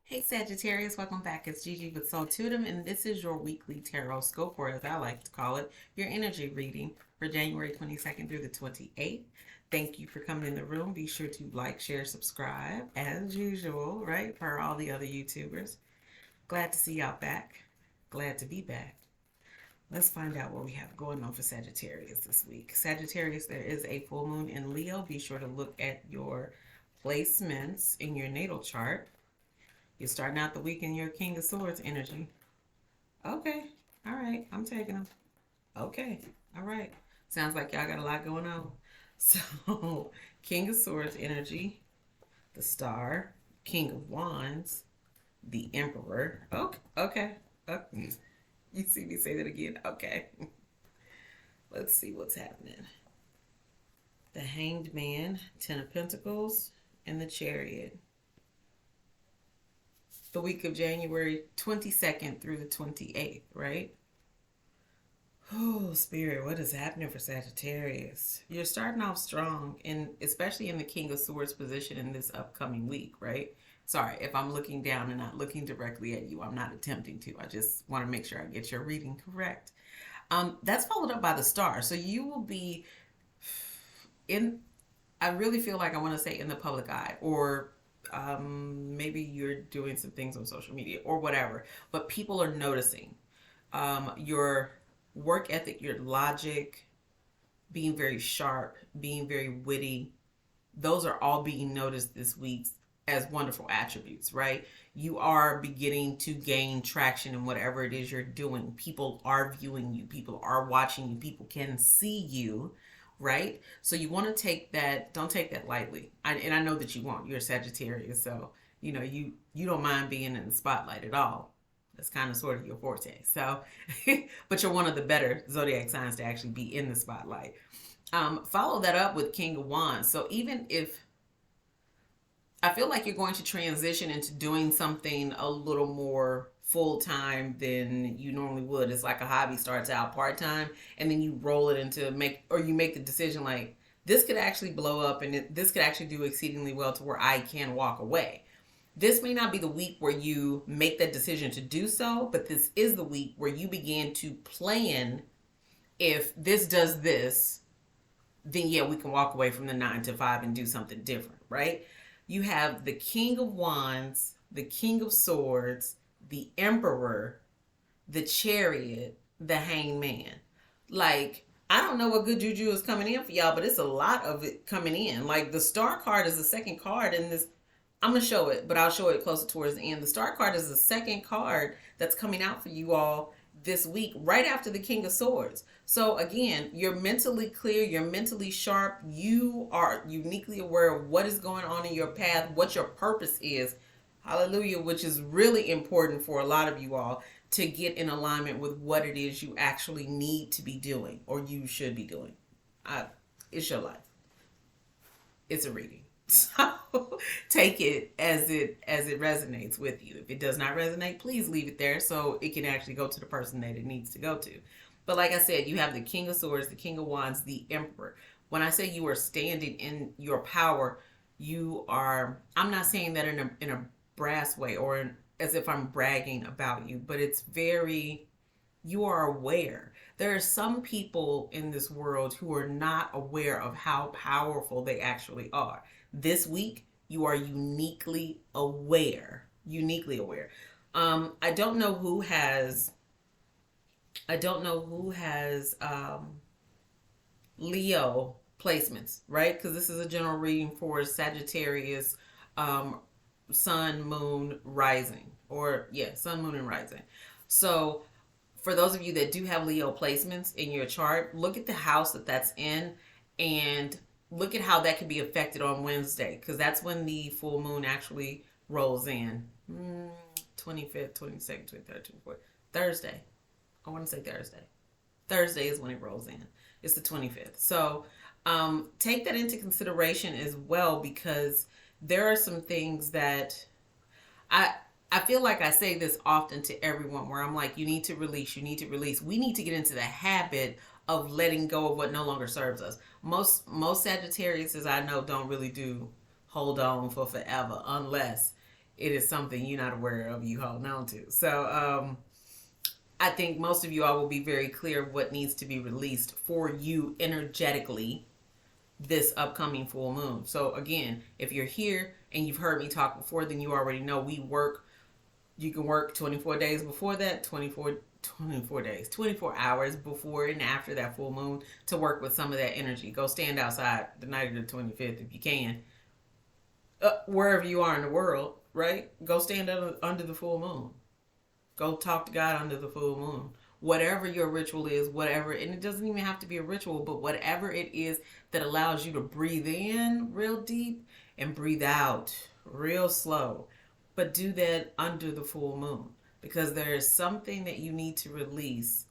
Hey Sagittarius, welcome back. It's Gigi with Soul Tudum, and this is your weekly tarot scope, or as I like to call it, your energy reading for January 22nd through the 28th. Thank you for coming in the room. Be sure to like, share, subscribe, as usual, right? For all the other YouTubers. Glad to see y'all back. Glad to be back. Let's find out what we have going on for Sagittarius this week. Sagittarius, there is a full moon in Leo. Be sure to look at your placements in your natal chart. You're starting out the week in your King of Swords energy. Okay. All right. I'm taking them. Okay. All right. Sounds like y'all got a lot going on. So, King of Swords energy, the Star, King of Wands, the Emperor. Okay. Okay. You see me say that again? Okay. Let's see what's happening. The Hanged Man, Ten of Pentacles, and the Chariot. The week of January 22nd through the 28th, right? Oh, Spirit, what is happening for Sagittarius? You're starting off strong, and especially in the King of Swords position in this upcoming week, right? Sorry, if I'm looking down and not looking directly at you, I'm not attempting to. I just want to make sure I get your reading correct. That's followed up by the Star. So you will be in, I really feel like I want to say in the public eye, or maybe you're doing some things on social media or whatever, but people are noticing your work ethic, your logic, being very sharp, being very witty. Those are all being noticed this week as wonderful attributes, right? You are beginning to gain traction in whatever it is you're doing. People are viewing you, people are watching you, people can see you, right? So you want to take that, don't take that lightly. And I know that you won't. You're a Sagittarius, so you don't mind being in the spotlight at all. That's kind of sort of your forte. So, but you're one of the better zodiac signs to actually be in the spotlight. Follow that up with King of Wands. So even if I feel like you're going to transition into doing something a little more full time than you normally would. It's like a hobby starts out part time, and then you roll it into you make the decision like this could actually blow up, and this could actually do exceedingly well to where I can walk away. This may not be the week where you make that decision to do so, but this is the week where you begin to plan. If this does this, then yeah, we can walk away from the 9 to 5 and do something different, right? You have the King of Wands, the King of Swords, the Emperor, the Chariot, the Hanged Man. Like, I don't know what good juju is coming in for y'all, but it's a lot of it coming in. Like, the Star card is the second card in this. I'm going to show it, but I'll show it closer towards the end. The Star card is the second card that's coming out for you all this week, right after the King of Swords. So again, you're mentally clear, you're mentally sharp, you are uniquely aware of what is going on in your path, what your purpose is. Hallelujah, which is really important for a lot of you all to get in alignment with what it is you actually need to be doing or you should be doing. It's your life. It's a reading. So take it as it resonates with you. If it does not resonate, please leave it there so it can actually go to the person that it needs to go to. But like I said, you have the King of Swords, the King of Wands, the Emperor. When I say you are standing in your power, you are, I'm not saying that in a brass way or as if I'm bragging about you, but it's very, you are aware. There are some people in this world who are not aware of how powerful they actually are. This week, you are uniquely aware. Uniquely aware. I don't know who has Leo placements, right? Because this is a general reading for Sagittarius, Sun, Moon, Rising, Sun, Moon, and Rising. So for those of you that do have Leo placements in your chart, look at the house that's in and look at how that can be affected on Wednesday, because that's when the full moon actually rolls in. 25th, 22nd, 23rd, 24th. Thursday. I want to say Thursday. Thursday is when it rolls in. It's the 25th. So take that into consideration as well, because there are some things that I feel like I say this often to everyone where I'm like, you need to release, you need to release. We need to get into the habit of letting go of what no longer serves us. Most Sagittarius, as I know, don't really do hold on for forever unless it is something you're not aware of, you holding on to. So I think most of you all will be very clear what needs to be released for you energetically this upcoming full moon. So again, if you're here and you've heard me talk before, then you already know you can work 24 days before that, 24 days, 24 hours before and after that full moon to work with some of that energy. Go stand outside the night of the 25th if you can, wherever you are in the world, right? Go stand under the full moon. Go talk to God under the full moon. Whatever your ritual is, whatever, and it doesn't even have to be a ritual, but whatever it is that allows you to breathe in real deep and breathe out real slow. But do that under the full moon, because there is something that you need to release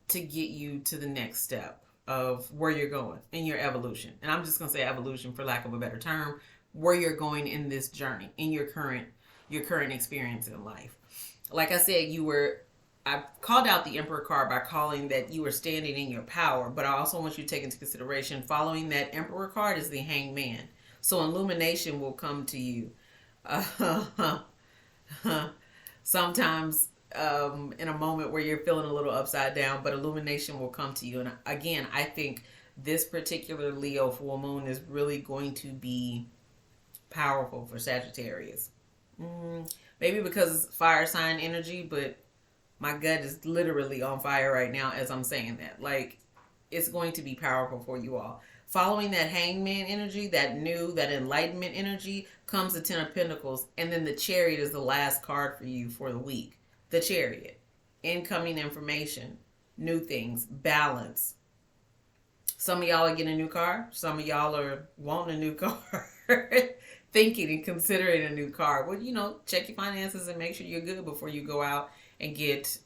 to get you to the next step of where you're going in your evolution. And I'm just going to say evolution for lack of a better term, where you're going in this journey, in your current experience in life. Like I said, I called out the Emperor card by calling that you were standing in your power, but I also want you to take into consideration following that Emperor card is the Hanged Man. So illumination will come to you. Sometimes in a moment where you're feeling a little upside down, but illumination will come to you. And again, I think this particular Leo full moon is really going to be powerful for Sagittarius. Maybe because it's fire sign energy, but my gut is literally on fire right now as I'm saying that. Like, it's going to be powerful for you all. Following that Hangman energy, that enlightenment energy, comes the Ten of Pentacles. And then the Chariot is the last card for you for the week. The Chariot. Incoming information. New things. Balance. Some of y'all are getting a new car. Some of y'all are wanting a new car. Thinking and considering a new car. Well, check your finances and make sure you're good before you go out and get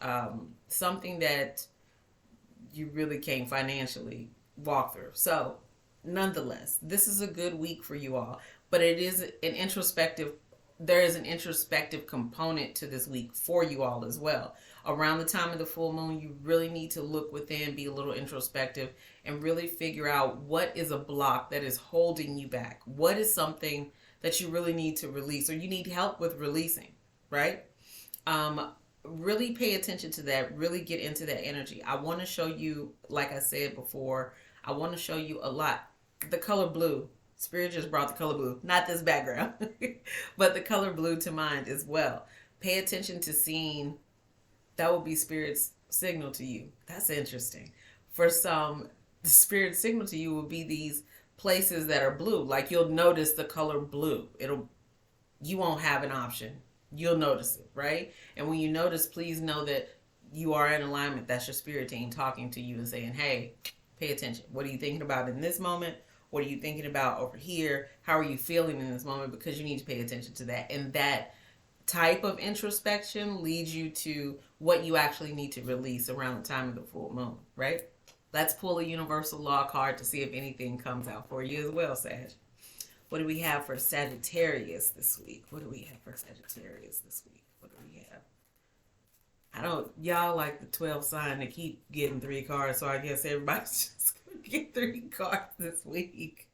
something that you really can't financially walk through. So, nonetheless, this is a good week for you all. But there is an introspective component to this week for you all as well. Around the time of the full moon, you really need to look within, be a little introspective, and really figure out what is a block that is holding you back. What is something that you really need to release or you need help with releasing, right? Really pay attention to that. Really get into that energy. I want to show you, like I said before, I want to show you a lot. The color blue. Spirit just brought the color blue. Not this background, but the color blue to mind as well. Pay attention to seeing. That will be Spirit's signal to you. That's interesting. For some, the Spirit's signal to you will be these places that are blue. Like, you'll notice the color blue. You won't have an option. You'll notice it, right? And when you notice, please know that you are in alignment. That's your spirit team talking to you and saying, hey, pay attention. What are you thinking about in this moment? What are you thinking about over here? How are you feeling in this moment? Because you need to pay attention to that. And that type of introspection leads you to what you actually need to release around the time of the full moon, right? Let's pull a universal law card to see if anything comes out for you as well, Sag. What do we have for Sagittarius this week? What do we have for Sagittarius this week? What do we have? Y'all like the 12 sign to keep getting 3 cards, so I guess everybody's just going to get 3 cards this week.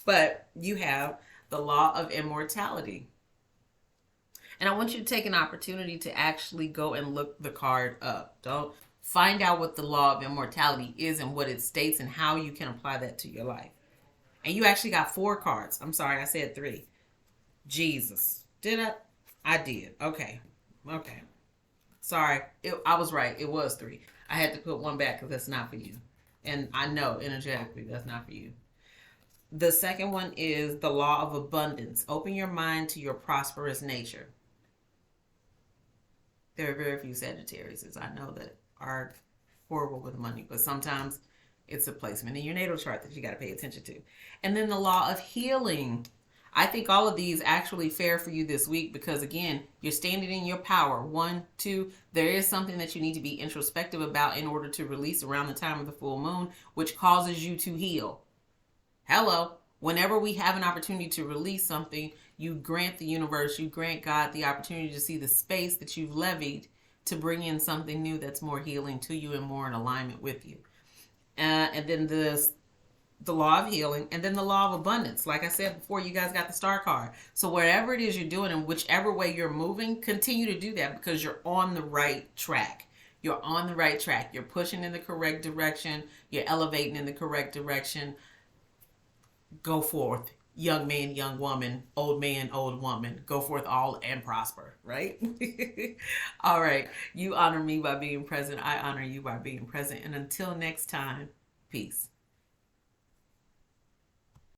But you have the law of immortality. And I want you to take an opportunity to actually go and look the card up. Don't find out what the law of immortality is and what it states and how you can apply that to your life. And you actually got 4 cards. I'm sorry, I said 3. Jesus. Did I? I did. Okay. Sorry. I was right. It was 3. I had to put 1 back because that's not for you. And I know energetically that's not for you. The second one is the law of abundance. Open your mind to your prosperous nature. There are very few Sagittariuses I know that are horrible with money, but sometimes it's a placement in your natal chart that you got to pay attention to. And then the law of healing. I think all of these actually fare for you this week because, again, you're standing in your power. 1, 2, there is something that you need to be introspective about in order to release around the time of the full moon, which causes you to heal. Hello. Whenever we have an opportunity to release something, you grant the universe, you grant God the opportunity to see the space that you've levied to bring in something new that's more healing to you and more in alignment with you. And then the law of healing, and then the law of abundance. Like I said before, you guys got the star card. So whatever it is you're doing and whichever way you're moving, continue to do that because you're on the right track. You're on the right track. You're pushing in the correct direction. You're elevating in the correct direction. Go forth, young man, young woman, old man, old woman. Go forth all and prosper, right? All right. You honor me by being present. I honor you by being present. And until next time, peace.